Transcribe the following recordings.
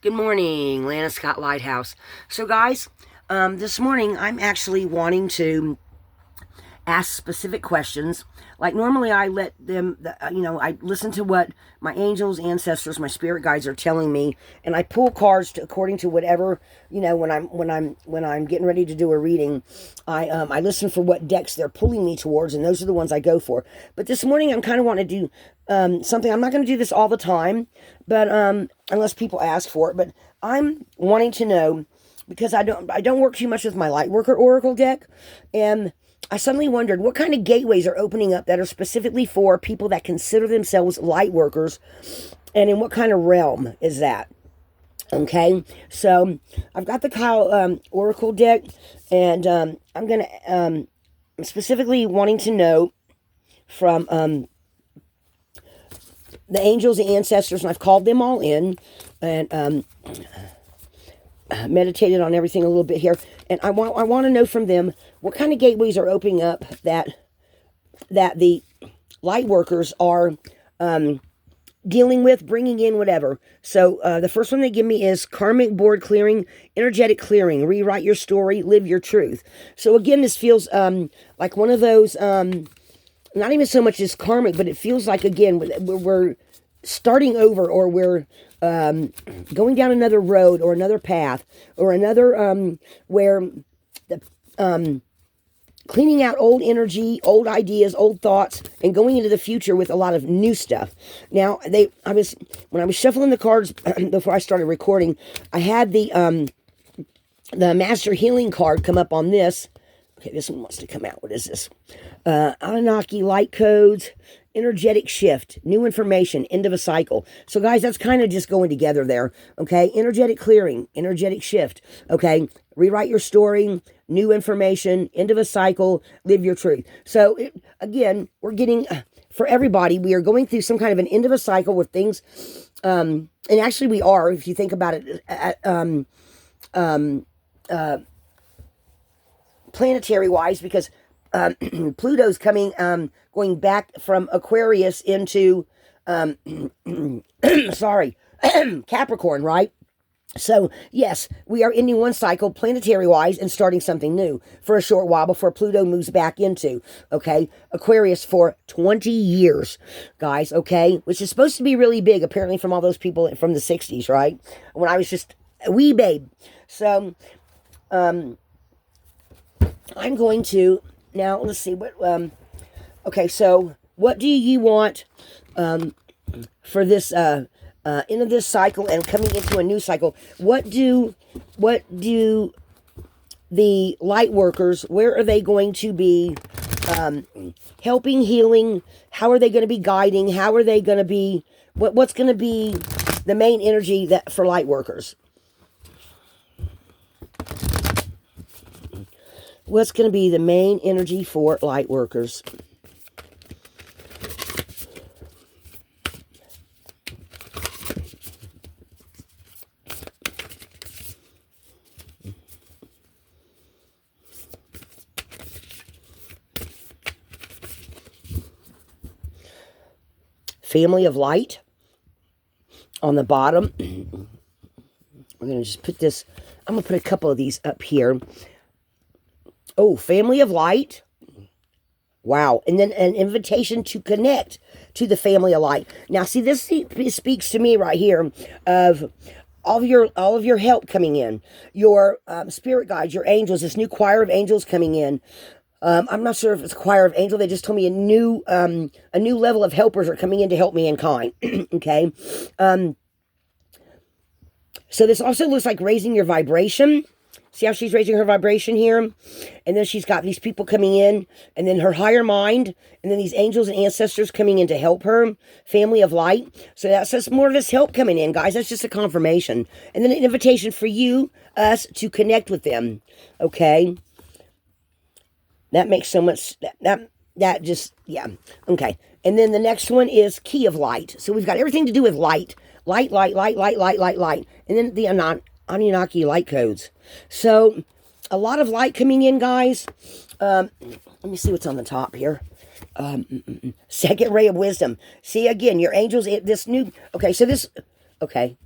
Good morning, Lana Scott Lighthouse. So, guys, this morning I'm actually wanting to ask specific questions. Like normally, I let them, I listen to what my angels, ancestors, my spirit guides are telling me, and I pull cards according to whatever when I'm getting ready to do a reading. I listen for what decks they're pulling me towards, and those are the ones I go for. But this morning, I'm kind of wanting to do something. I'm not going to do this all the time, but unless people ask for it. But I'm wanting to know because I don't work too much with my Lightworker Oracle deck, and I suddenly wondered what kind of gateways are opening up that are specifically for people that consider themselves light workers, and in what kind of realm is that? Okay, so I've got the Kyle Oracle deck, and I'm specifically wanting to know from the angels, the ancestors, and I've called them all in, and meditated on everything a little bit here, and I want to know from them what kind of gateways are opening up that the light workers are dealing with, bringing in, whatever. So the first one they give me is karmic board clearing, energetic clearing, rewrite your story, live your truth. So again, this feels like one of those, not even so much as karmic, but it feels like, again, we're starting over, or we're going down another road or another path or another where the cleaning out old energy, old ideas, old thoughts, and going into the future with a lot of new stuff. Now, when I was shuffling the cards before I started recording, I had the Master Healing card come up on this. Okay, this one wants to come out. What is this? Anunnaki light codes, energetic shift, new information, end of a cycle. So, guys, that's kind of just going together there. Okay, energetic clearing, energetic shift. Okay, rewrite your story, new information, end of a cycle, live your truth. So, again, we're getting, for everybody, we are going through some kind of an end of a cycle with things, and actually we are, if you think about it, planetary-wise, because Pluto's coming, going back from Aquarius into, sorry, Capricorn, right? So, yes, we are ending one cycle planetary-wise and starting something new for a short while before Pluto moves back into, okay, Aquarius for 20 years, guys, okay? Which is supposed to be really big, apparently, from all those people from the 60s, right? When I was just a wee babe. So, I'm going to, now, let's see, okay, so, what do you want, for this, end of this cycle and coming into a new cycle? What do the light workers, where are they going to be, helping, healing? How are they going to be guiding? How are they going to be, what's going to be the main energy that for light workers? What's going to be the main energy for light workers? Family of light on the bottom. We're going to just put this, I'm going to put a couple of these up here. Oh, family of light. Wow. And then an invitation to connect to the family of light. Now, see, this speaks to me right here of all of your help coming in, your spirit guides, your angels, this new choir of angels coming in. I'm not sure if it's a choir of angels. They just told me a new level of helpers are coming in to help mankind. Okay. So this also looks like raising your vibration. See how she's raising her vibration here? And then she's got these people coming in, and then her higher mind, and then these angels and ancestors coming in to help her. Family of light. So that's just more of this help coming in, guys. That's just a confirmation. And then an invitation for you, us, to connect with them. Okay? That makes so much, that just, yeah. Okay. And then the next one is key of light. So we've got everything to do with light. Light. And then the Anunnaki light codes. So, a lot of light coming in, guys. Let me see what's on the top here. Second ray of wisdom. See, again, your angels, this new, okay, so this, okay.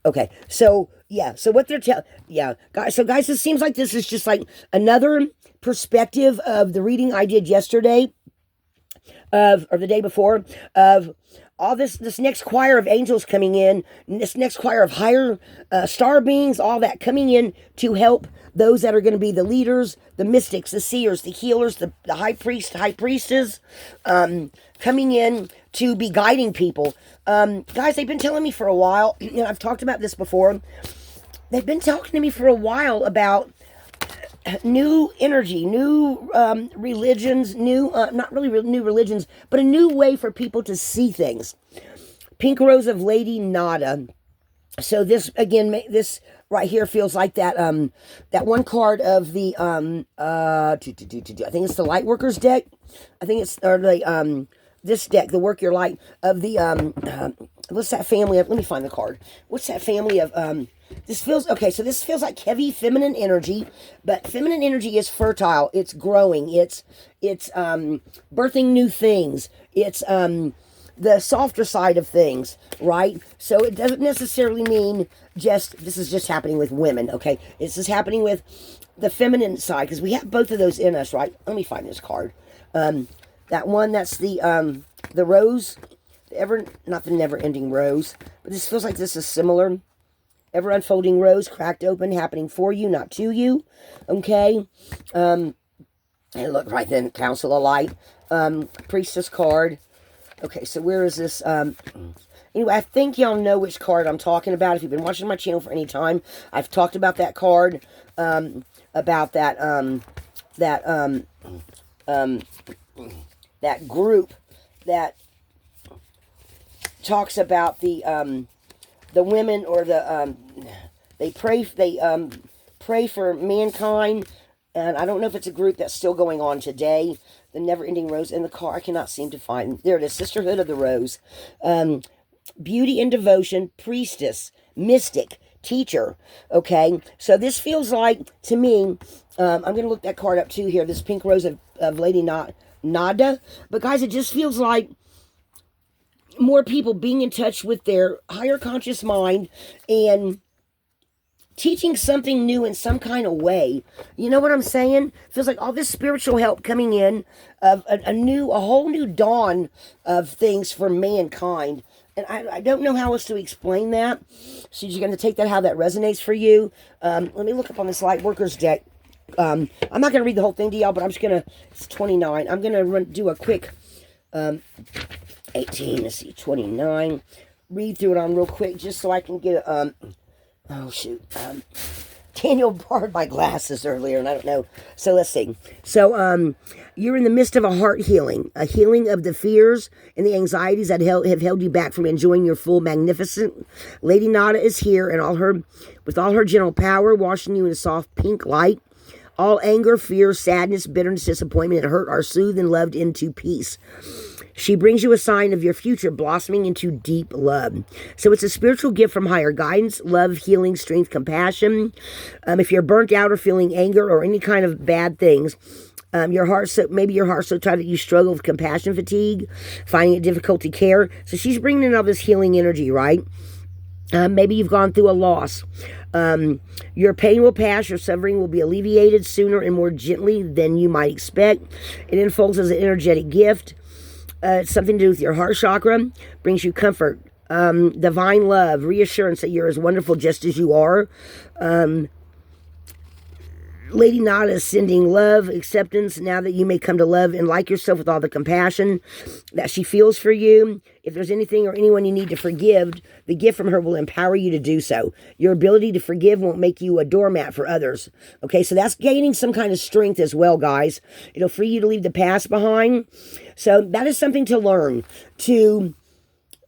Okay, so yeah, so what they're telling, yeah, guys. So guys, it seems like this is just like another perspective of the reading I did yesterday, or the day before, of all this next choir of angels coming in, this next choir of higher star beings, all that coming in to help those that are going to be the leaders, the mystics, the seers, the healers, the high priest, high priestess, coming in to be guiding people. Guys, they've been telling me for a while, and I've talked about this before. They've been talking to me for a while about new energy, new religions, new, not really new religions, but a new way for people to see things. Pink Rose of Lady Nada. So this, again, this right here feels like that, that one card of the, I think it's the Lightworkers deck. I think it's, or the, this deck, the Work Your Light, of the, what's that family of, let me find the card. What's that family of, this feels, okay, so this feels like heavy feminine energy, but feminine energy is fertile, it's growing, it's birthing new things, it's, the softer side of things, right? So it doesn't necessarily mean just, this is just happening with women, okay? This is happening with the feminine side, because we have both of those in us, right? Let me find this card. That one, that's the rose, not the never-ending rose, but this feels like this is similar. Ever-unfolding rose, cracked open, happening for you, not to you, okay? And look, right then, Council of Light, Priestess card. Okay, so where is this? Anyway, I think y'all know which card I'm talking about. If you've been watching my channel for any time, I've talked about that card, about that, that group that talks about the women, or the, they pray for mankind, and I don't know if it's a group that's still going on today. The Never-Ending Rose in the car, I cannot seem to find. There it is, Sisterhood of the Rose. Beauty and Devotion, Priestess, Mystic, Teacher. Okay, so this feels like, to me, I'm going to look that card up too here, this Pink Rose of Lady Nada. But guys, it just feels like more people being in touch with their higher conscious mind and teaching something new in some kind of way. You know what I'm saying? Feels like all this spiritual help coming in, of a whole new dawn of things for mankind. And I don't know how else to explain that. So you're going to take that how that resonates for you. Let me look up on this Lightworkers deck. I'm not going to read the whole thing to y'all, but I'm just going to, it's 29. I'm going to do a quick, 18, let's see, 29. Read through it on real quick, just so I can get, oh shoot, Daniel borrowed my glasses earlier, and I don't know. So let's see. So, you're in the midst of a heart healing, a healing of the fears and the anxieties that have held you back from enjoying your full magnificence. Lady Nada is here, and with all her gentle power, washing you in a soft pink light. All anger, fear, sadness, bitterness, disappointment, and hurt are soothed and loved into peace. She brings you a sign of your future blossoming into deep love. So it's a spiritual gift from higher guidance, love, healing, strength, compassion. If you're burnt out or feeling anger or any kind of bad things, maybe your heart's so tight that you struggle with compassion fatigue, finding it difficult to care. So she's bringing in all this healing energy, right? Maybe you've gone through a loss. Your pain will pass. Your suffering will be alleviated sooner and more gently than you might expect. It unfolds as an energetic gift. It's something to do with your heart chakra. Brings you comfort, divine love, reassurance that you're as wonderful just as you are. Lady Nada is sending love, acceptance, now that you may come to love and like yourself with all the compassion that she feels for you. If there's anything or anyone you need to forgive, the gift from her will empower you to do so. Your ability to forgive won't make you a doormat for others. Okay, so that's gaining some kind of strength as well, guys. It'll free you to leave the past behind. So that is something to learn. To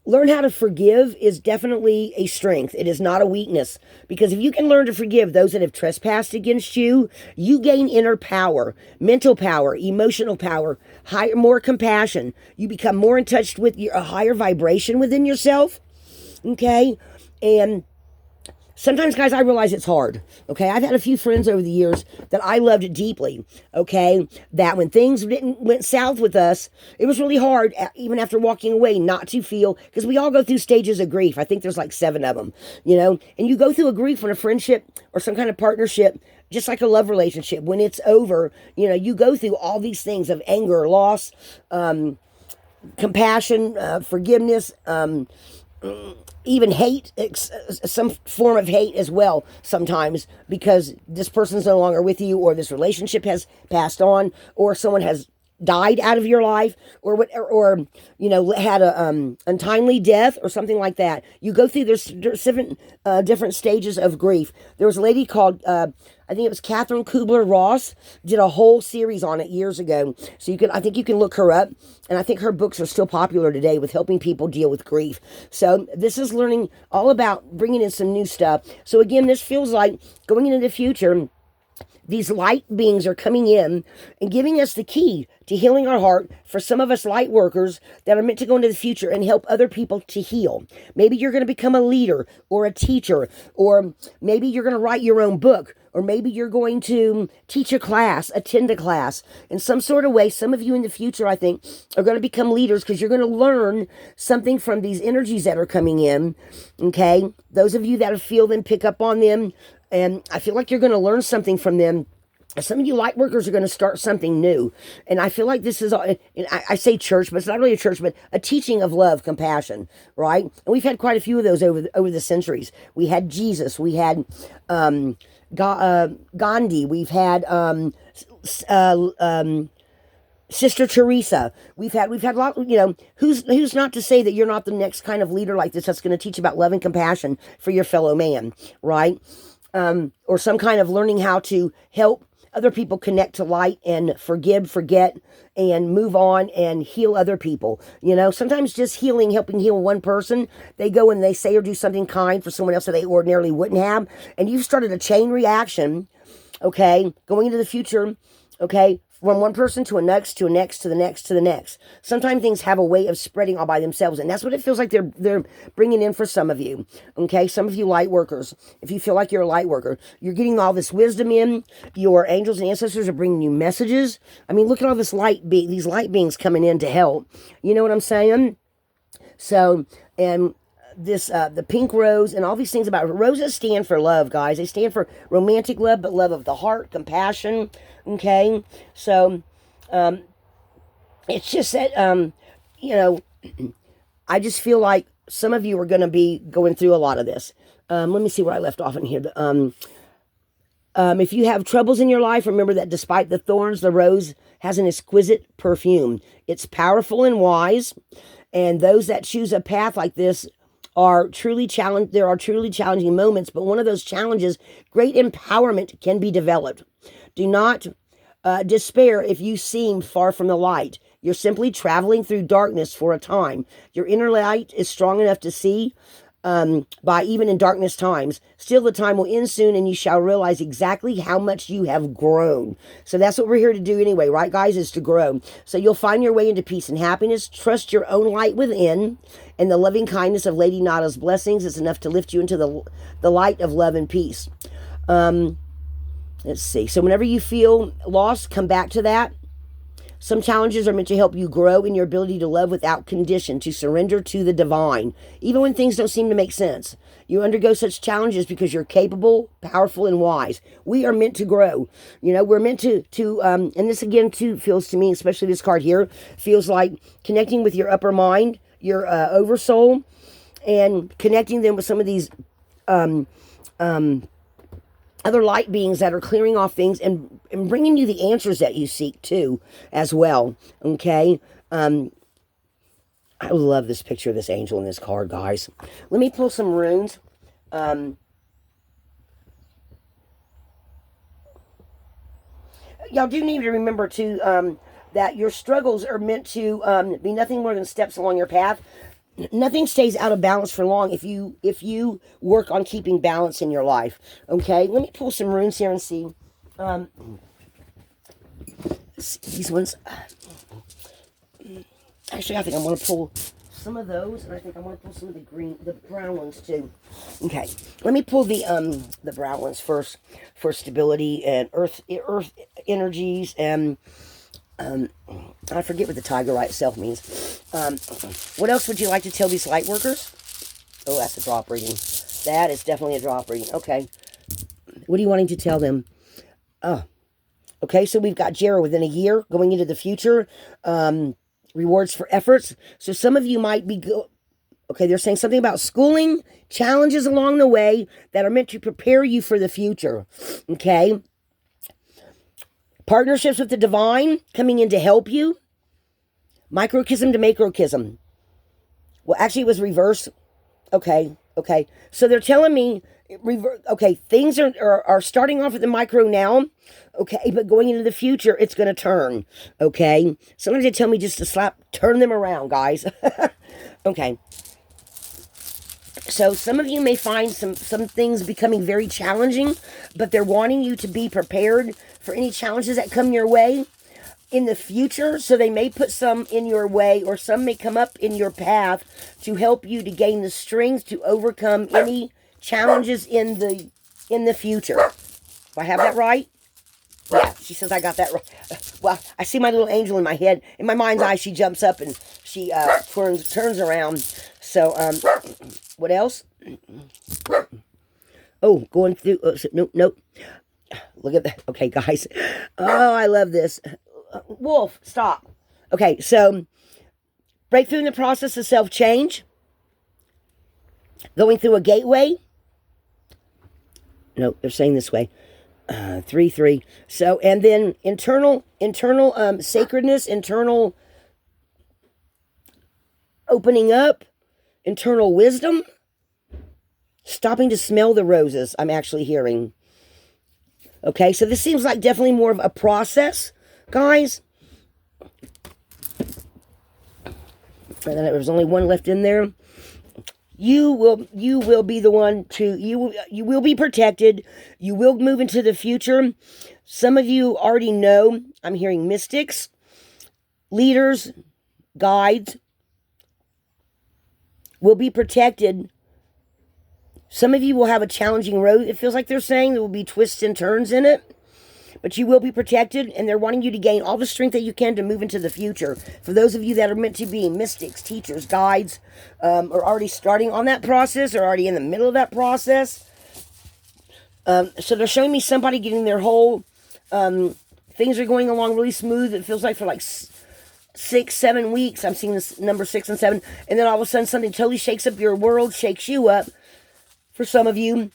learn how to forgive is definitely a strength. It is not a weakness. Because if you can learn to forgive those that have trespassed against you, you gain inner power, mental power, emotional power, more compassion. You become more in touch with a higher vibration within yourself. Okay? And sometimes, guys, I realize it's hard, okay? I've had a few friends over the years that I loved deeply, okay? That when things went south with us, it was really hard, even after walking away, not to feel, because we all go through stages of grief. I think there's like 7 of them, you know? And you go through a grief when a friendship or some kind of partnership, just like a love relationship, when it's over, you know, you go through all these things of anger, loss, compassion, forgiveness, even hate, some form of hate as well sometimes, because this person's no longer with you, or this relationship has passed on, or someone has died out of your life, or what, or you know, had a untimely death or something like that. You go through there's 7 different stages of grief. There was a lady called I think it was Catherine Kubler-Ross, did a whole series on it years ago. So you can, I think you can look her up, and I think her books are still popular today with helping people deal with grief. So this is learning all about bringing in some new stuff. So again, this feels like going into the future, these light beings are coming in and giving us the key to healing our heart for some of us light workers that are meant to go into the future and help other people to heal. Maybe you're going to become a leader or a teacher, or maybe you're going to write your own book, or maybe you're going to teach a class, attend a class. In some sort of way, some of you in the future, I think, are going to become leaders because you're going to learn something from these energies that are coming in, okay? Those of you that feel them, pick up on them, and I feel like you're going to learn something from them. Some of you light workers are going to start something new. And I feel like this is, I say church, but it's not really a church, but a teaching of love, compassion, right? And we've had quite a few of those over the centuries. We had Jesus. We had Gandhi. We've had Sister Teresa. We've had a lot, you know, who's not to say that you're not the next kind of leader like this that's going to teach about love and compassion for your fellow man, right? Or some kind of learning how to help other people connect to light and forgive, forget, and move on and heal other people. You know, sometimes just healing, helping heal one person, they go and they say or do something kind for someone else that they ordinarily wouldn't have, and you've started a chain reaction, okay, going into the future, okay, from one person to a next, to a next, to the next, to the next. Sometimes things have a way of spreading all by themselves, and that's what it feels like they're bringing in for some of you, okay? Some of you light workers, if you feel like you're a light worker, you're getting all this wisdom in, your angels and ancestors are bringing you messages. I mean, look at all this these light beings coming in to help. You know what I'm saying? So, and this the pink rose and all these things about roses stand for love, guys. They stand for romantic love, but love of the heart, compassion, okay? So it's just that you know, I just feel like some of you are going to be going through a lot of this. Let me see where I left off in here. If you have troubles in your life, remember that despite the thorns, the rose has an exquisite perfume. It's powerful and wise, and those that choose a path like this are truly challenged. There are truly challenging moments, but one of those challenges, great empowerment can be developed. Do not despair if you seem far from the light. You're simply traveling through darkness for a time. Your inner light is strong enough to see by even in darkness times. Still, the time will end soon, and you shall realize exactly how much you have grown. So that's what we're here to do anyway, right, guys, is to grow. So you'll find your way into peace and happiness. Trust your own light within, and the loving kindness of Lady Nada's blessings is enough to lift you into the light of love and peace. Let's see. So whenever you feel lost, come back to that. Some challenges are meant to help you grow in your ability to love without condition, to surrender to the divine, even when things don't seem to make sense. You undergo such challenges because you're capable, powerful, and wise. We are meant to grow. You know, we're meant to and this again too feels to me, especially this card here, feels like connecting with your upper mind, your oversoul, and connecting them with some of these other light beings that are clearing off things and bringing you the answers that you seek too, as well, okay? I love this picture of this angel in this card, guys. Let me pull some runes. Y'all do need to remember too that your struggles are meant to be nothing more than steps along your path. Nothing stays out of balance for long if you work on keeping balance in your life. Okay, let me pull some runes here and see. These ones. Actually, I think I'm going to pull some of those, and I think I want to pull some of the brown ones too. Okay, let me pull the brown ones first for stability and earth energies, and I forget what the tiger eye itself means. What else would you like to tell these light workers? Oh, that's a drop reading. That is definitely a drop reading. Okay, what are you wanting to tell them? Oh, okay, so we've got Jera within a year, going into the future. Rewards for efforts. So some of you might be okay, they're saying something about schooling, challenges along the way that are meant to prepare you for the future. Okay. Partnerships with the divine coming in to help you. Microchism to macrochism. Well, actually, it was reverse. Okay. So they're telling me, okay, things are starting off at the micro now. Okay, but going into the future, it's going to turn. Okay. Sometimes they tell me just to turn them around, guys. Okay. So some of you may find some things becoming very challenging, but they're wanting you to be prepared for any challenges that come your way in the future. So they may put some in your way, or some may come up in your path to help you to gain the strength to overcome any challenges in the future. Do I have that right? Yeah, she says I got that right. Well, I see my little angel in my head. In my mind's eye, she jumps up and she turns around. So, what else? Oh, going through. Nope. Look at that. Okay, guys. Oh, I love this. Wolf, stop. Okay, so breakthrough in the process of self-change. Going through a gateway. No, they're saying this way. 3. So, and then internal sacredness, internal opening up, internal wisdom, stopping to smell the roses, I'm actually hearing. Okay, so this seems like definitely more of a process, guys. And then there was only one left in there. You will be the one to, you will be protected. You will move into the future. Some of you already know, I'm hearing mystics, leaders, guides will be protected. Some of you will have a challenging road. It feels like they're saying there will be twists and turns in it. But you will be protected, and they're wanting you to gain all the strength that you can to move into the future. For those of you that are meant to be mystics, teachers, guides, are already starting on that process, or already in the middle of that process. So they're showing me somebody getting their whole, things are going along really smooth. It feels like for like 6-7 weeks. I'm seeing this number 6 and 7. And then all of a sudden something totally shakes up your world, shakes you up for some of you.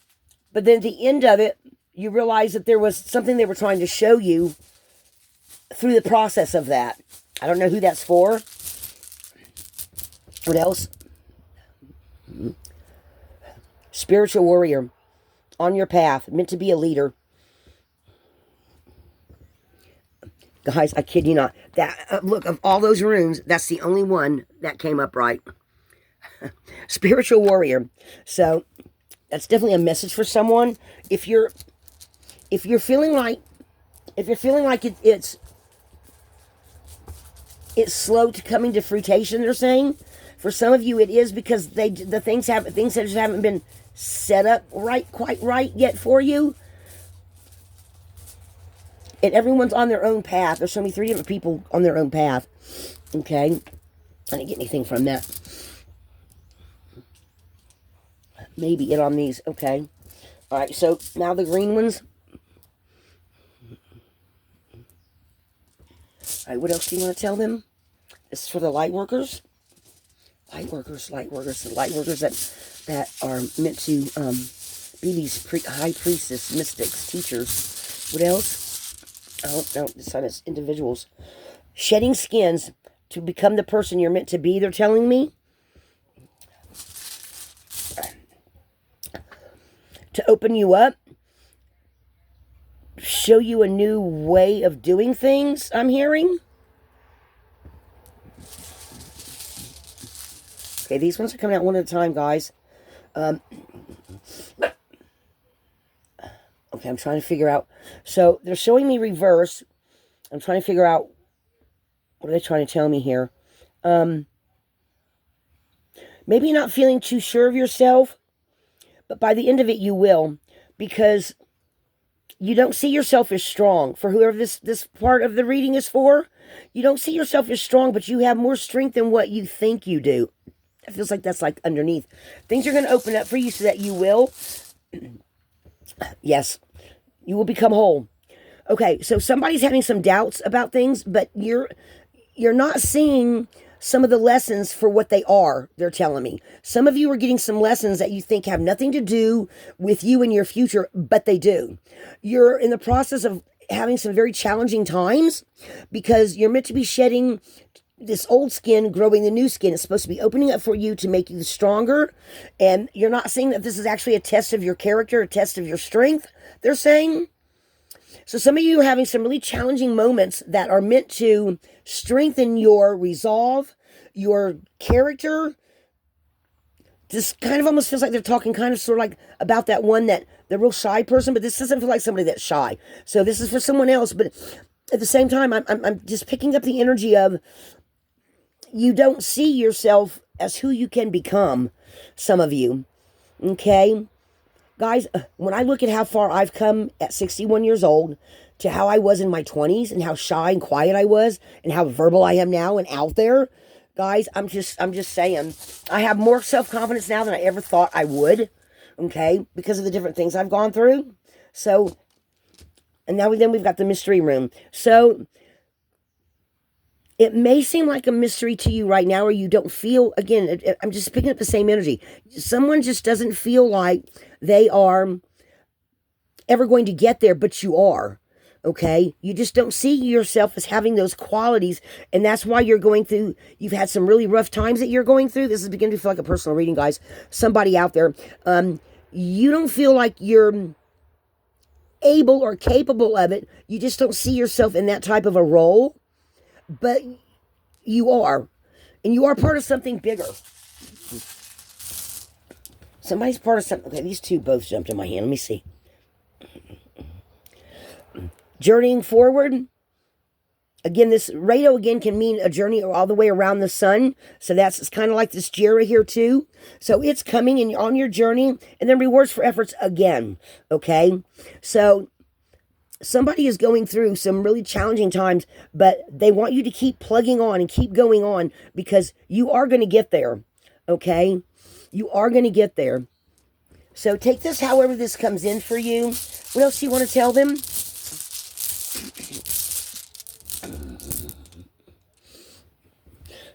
But then at the end of it, you realize that there was something they were trying to show you through the process of that. I don't know who that's for. What else? Spiritual warrior. On your path. Meant to be a leader. Guys, I kid you not. That look, of all those runes, that's the only one that came up right. Spiritual warrior. So, that's definitely a message for someone. If you're feeling like it's slow to coming to fruition, they're saying. For some of you, it is because the things that just haven't been set up quite right yet for you. And everyone's on their own path. There's showing me 3 different people on their own path. Okay, I didn't get anything from that. Maybe it on these. Okay, all right. So now the green ones. All right, what else do you want to tell them? This is for the light workers. Light workers, the light workers that are meant to be these high priestess, mystics, teachers. What else? Oh, no, this time it's individuals. Shedding skins to become the person you're meant to be, they're telling me. To open you up. Show you a new way of doing things, I'm hearing. Okay, these ones are coming out one at a time, guys. Okay, I'm trying to figure out. So, they're showing me reverse. I'm trying to figure out, what are they trying to tell me here? maybe not feeling too sure of yourself, but by the end of it you will, because you don't see yourself as strong. For whoever this part of the reading is for, you don't see yourself as strong, but you have more strength than what you think you do. It feels like that's like underneath. Things are going to open up for you so that you will, yes, you will become whole. Okay, so somebody's having some doubts about things, but you're not seeing some of the lessons for what they are, they're telling me. Some of you are getting some lessons that you think have nothing to do with you and your future, but they do. You're in the process of having some very challenging times because you're meant to be shedding this old skin, growing the new skin. It's supposed to be opening up for you to make you stronger. And you're not saying that this is actually a test of your character, a test of your strength, they're saying. So some of you are having some really challenging moments that are meant to strengthen your resolve, your character. This kind of almost feels like they're talking kind of sort of like about that one, that the real shy person, but this doesn't feel like somebody that's shy. So this is for someone else, but at the same time, I'm just picking up the energy of you don't see yourself as who you can become, some of you, okay? Guys, when I look at how far I've come at 61 years old to how I was in my 20s and how shy and quiet I was and how verbal I am now and out there, guys, I'm just saying, I have more self-confidence now than I ever thought I would, okay, because of the different things I've gone through. So, and now we've got the mystery room. So, it may seem like a mystery to you right now, or you don't feel, again, I'm just picking up the same energy. Someone just doesn't feel like they are ever going to get there, but you are, okay? You just don't see yourself as having those qualities, and that's why you're going through, you've had some really rough times that you're going through. This is beginning to feel like a personal reading, guys. Somebody out there, you don't feel like you're able or capable of it. You just don't see yourself in that type of a role. But you are. And you are part of something bigger. Somebody's part of something. Okay, these two both jumped in my hand. Let me see. Journeying forward. Again, this radio again can mean a journey all the way around the sun. So it's kind of like this Jera here too. So it's coming and you're on your journey. And then rewards for efforts again. Okay. So somebody is going through some really challenging times, but they want you to keep plugging on and keep going on because you are going to get there, okay? You are going to get there. So take this however this comes in for you. What else do you want to tell them?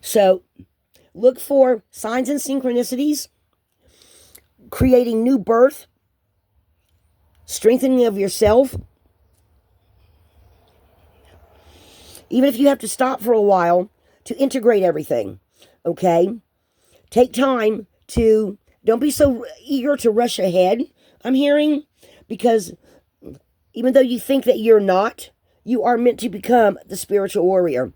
So look for signs and synchronicities, creating new birth, strengthening of yourself. Even if you have to stop for a while to integrate everything, okay? Take time to, don't be so eager to rush ahead, I'm hearing, because even though you think that you're not, you are meant to become the spiritual warrior,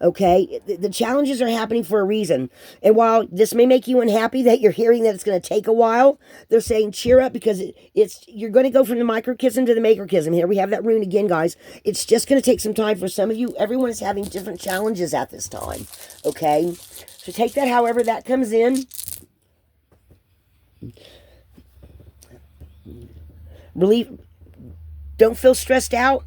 okay? The challenges are happening for a reason. And while this may make you unhappy that you're hearing that it's going to take a while, they're saying cheer up because you're going to go from the microchism to the macrochism. Here we have that rune again, guys. It's just going to take some time for some of you. Everyone is having different challenges at this time, okay? So take that however that comes in. Relief. Don't feel stressed out.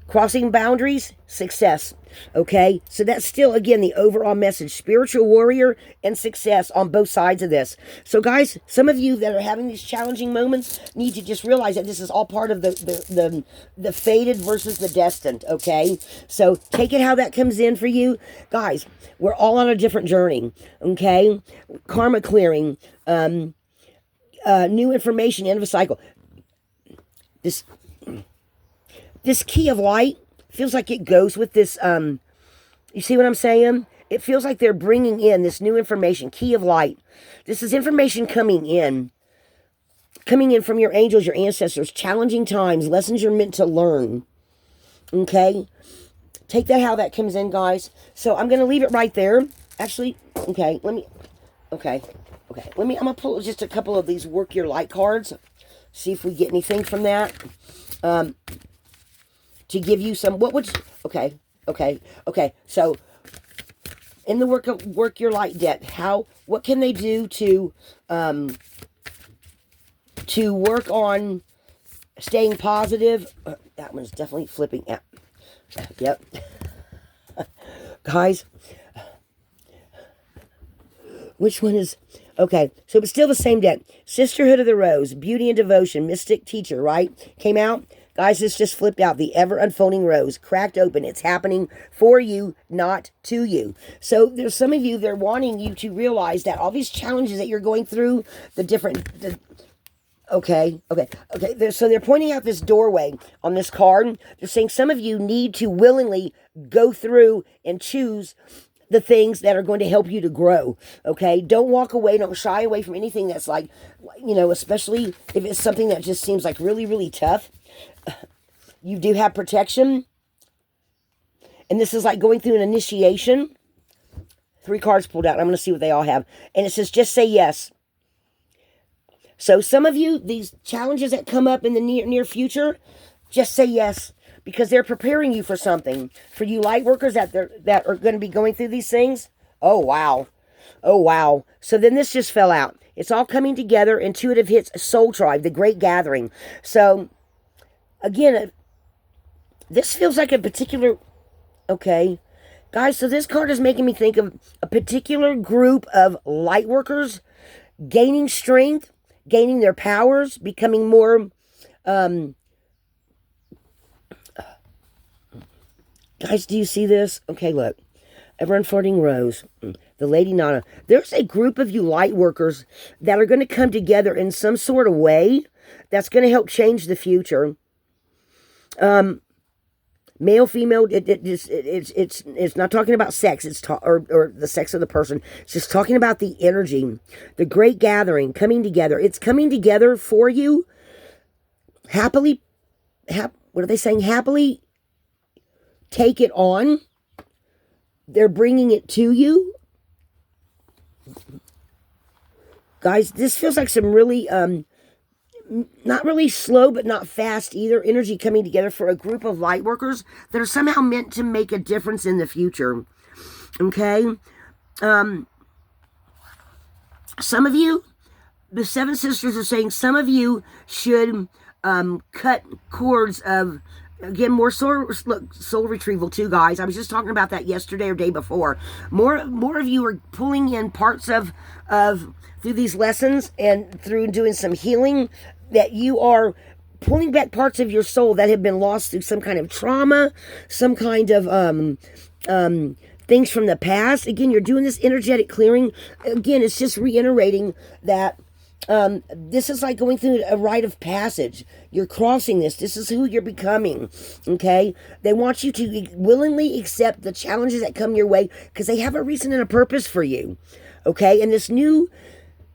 Crossing boundaries, success. Okay, so that's still, again, the overall message. Spiritual warrior and success on both sides of this. So, guys, some of you that are having these challenging moments need to just realize that this is all part of the fated versus the destined, okay? So, take it how that comes in for you. Guys, we're all on a different journey, okay? Karma clearing, new information, end of a cycle. This key of light feels like it goes with this, you see what I'm saying? It feels like they're bringing in this new information, key of light. This is information coming in from your angels, your ancestors, challenging times, lessons you're meant to learn, okay? Take that how that comes in, guys. So I'm going to leave it right there. Actually, okay, I'm going to pull just a couple of these work your light cards, see if we get anything from that. To give you some, okay. So, in the work your light deck. What can they do to work on staying positive? That one's definitely flipping out. Yep. Guys, which one is... Okay, so it's still the same deck. Sisterhood of the Rose, Beauty and Devotion, Mystic Teacher, right? Came out. Guys, this just flipped out. The ever-unfolding rose, cracked open. It's happening for you, not to you. So there's some of you, they're wanting you to realize that all these challenges that you're going through, Okay. So they're pointing out this doorway on this card. They're saying some of you need to willingly go through and choose the things that are going to help you to grow, okay? Don't walk away, don't shy away from anything that's like, especially if it's something that just seems like really, really tough. You do have protection. And this is like going through an initiation. 3 cards pulled out. I'm going to see what they all have. And it says, just say yes. So some of you, these challenges that come up in the near future, just say yes. Because they're preparing you for something. For you light workers that are going to be going through these things. Oh, wow. So then this just fell out. It's all coming together. Intuitive hits Soul Tribe, the Great Gathering. So, again, this feels like a particular... Okay. Guys, so this card is making me think of a particular group of light workers gaining strength, gaining their powers, becoming more... Guys, do you see this? Okay, look. Ever-unfolding rose. The Lady Nana. There's a group of you light workers that are going to come together in some sort of way that's going to help change the future. Male, female, it's not talking about sex, or the sex of the person. It's just talking about the energy. The Great Gathering, coming together. It's coming together for you. Happily, what are they saying? Happily take it on. They're bringing it to you. Guys, this feels like some really, not really slow, but not fast either. Energy coming together for a group of light workers that are somehow meant to make a difference in the future. Okay? Some of you, the Seven Sisters are saying some of you should cut cords of... Again, more soul retrieval too, guys. I was just talking about that yesterday or day before. More of you are pulling in parts of through these lessons and through doing some healing, that you are pulling back parts of your soul that have been lost through some kind of trauma, some kind of things from the past. Again, you're doing this energetic clearing. Again, it's just reiterating that this is like going through a rite of passage. You're crossing this. This is who you're becoming. Okay? They want you to willingly accept the challenges that come your way because they have a reason and a purpose for you. Okay? And this new,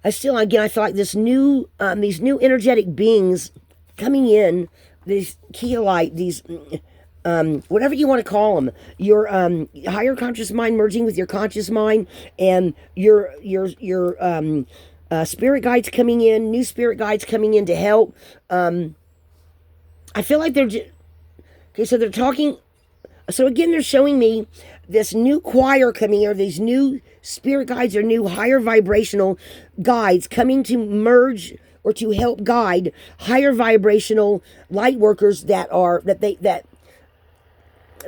I feel like this new, these new energetic beings coming in, these Keolite, these, whatever you want to call them, your higher conscious mind merging with your conscious mind, and your spirit guides coming in, new spirit guides coming in to help. I feel like they're okay, so they're talking. So again, they're showing me this new choir coming here, these new spirit guides or new higher vibrational guides coming to merge or to help guide higher vibrational light workers that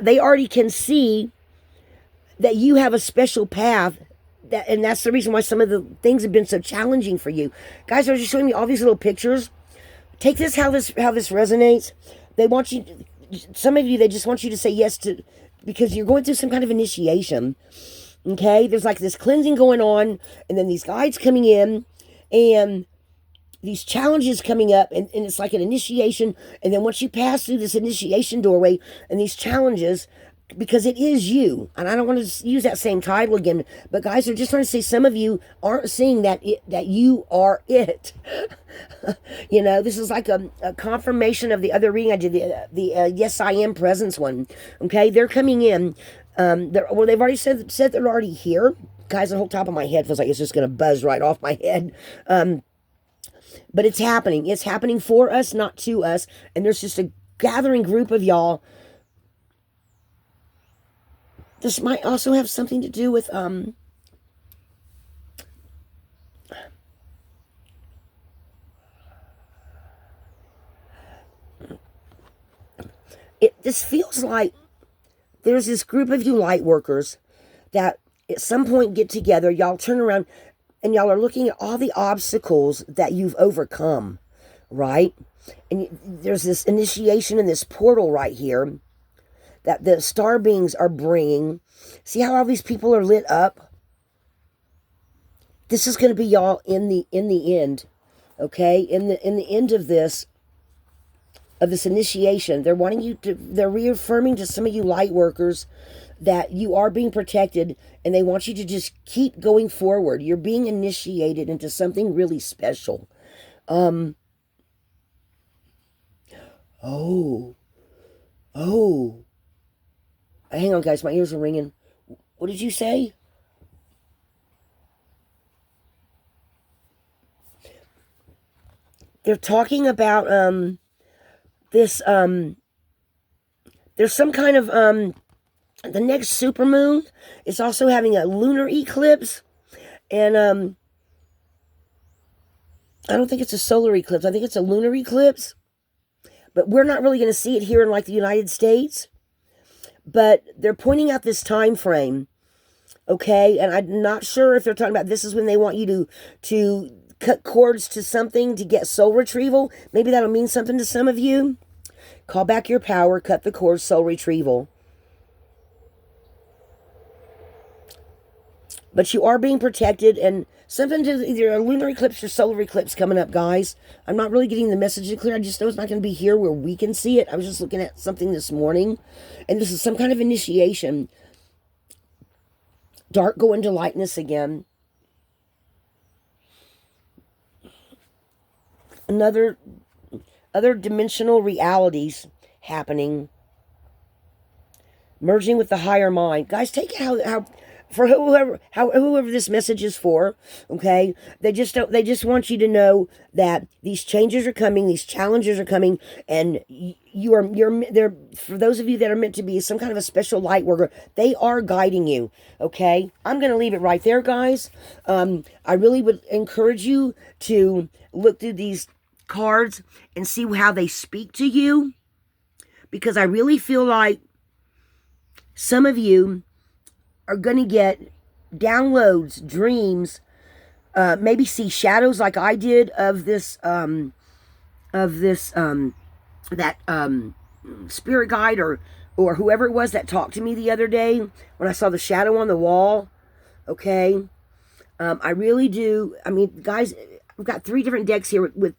they already can see that you have a special path. And that's the reason why some of the things have been so challenging for you. Guys, they're just showing me all these little pictures. Take this how this resonates. They want you, some of you, they just want you to say yes to, because you're going through some kind of initiation. Okay? There's like this cleansing going on, and then these guides coming in, and these challenges coming up, and it's like an initiation. And then once you pass through this initiation doorway and these challenges, because it is you, and I don't want to use that same title again, but guys, they're just trying to say some of you aren't seeing that you are it. This is like a confirmation of the other reading I did, the Yes I Am Presence one. Okay, they're coming in. They've already said they're already here. Guys, the whole top of my head feels like it's just going to buzz right off my head. But it's happening. It's happening for us, not to us. And there's just a gathering group of y'all This might also have something to do with this feels like there's this group of you light workers that at some point get together, y'all turn around and y'all are looking at all the obstacles that you've overcome, right? And there's this initiation in this portal right here that the star beings are bringing. See how all these people are lit up? This is going to be y'all in the end, okay? In the end of this initiation, they're reaffirming to some of you light workers that you are being protected, and they want you to just keep going forward. You're being initiated into something really special. Oh. Hang on, guys. My ears are ringing. What did you say? They're talking about, this, there's some kind of, the next supermoon is also having a lunar eclipse. And, I don't think it's a solar eclipse. I think it's a lunar eclipse. But we're not really going to see it here in like the United States. But they're pointing out this time frame, okay? And I'm not sure if they're talking about this is when they want you to cut cords to something to get soul retrieval. Maybe that'll mean something to some of you. Call back your power, cut the cords, soul retrieval. But you are being protected, and something to either a lunar eclipse or solar eclipse coming up, guys. I'm not really getting the message clear. I just know it's not going to be here where we can see it. I was just looking at something this morning, and this is some kind of initiation. Dark go into lightness again. Other dimensional realities happening. Merging with the higher mind. Guys, take it how for whoever this message is for, okay? They just want you to know that these changes are coming, these challenges are coming, and you're there. For those of you that are meant to be some kind of a special light worker, they are guiding you, okay? I'm going to leave it right there, guys. I really would encourage you to look through these cards and see how they speak to you, because I really feel like some of you are going to get downloads, dreams, maybe see shadows like I did of this spirit guide or whoever it was that talked to me the other day when I saw the shadow on the wall. Okay. I really do. I mean, guys, I've got 3 different decks here with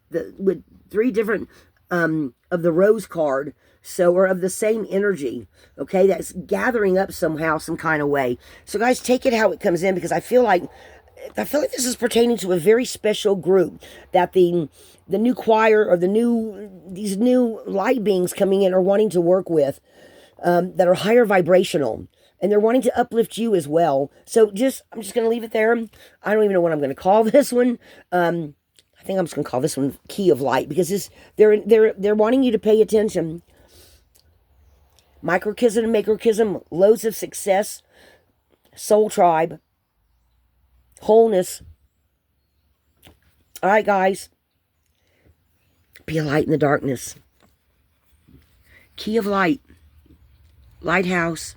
3 different of the rose card. So, or of the same energy, okay, that's gathering up somehow, some kind of way. So, guys, take it how it comes in, because I feel like this is pertaining to a very special group that the new choir or these new light beings coming in are wanting to work with, that are higher vibrational, and they're wanting to uplift you as well. So, I'm just going to leave it there. I don't even know what I'm going to call this one. I think I'm just going to call this one Key of Light, because they're wanting you to pay attention. Microchism and macrochism, loads of success, soul tribe, wholeness. All right, guys. Be a light in the darkness. Key of Light. Lighthouse.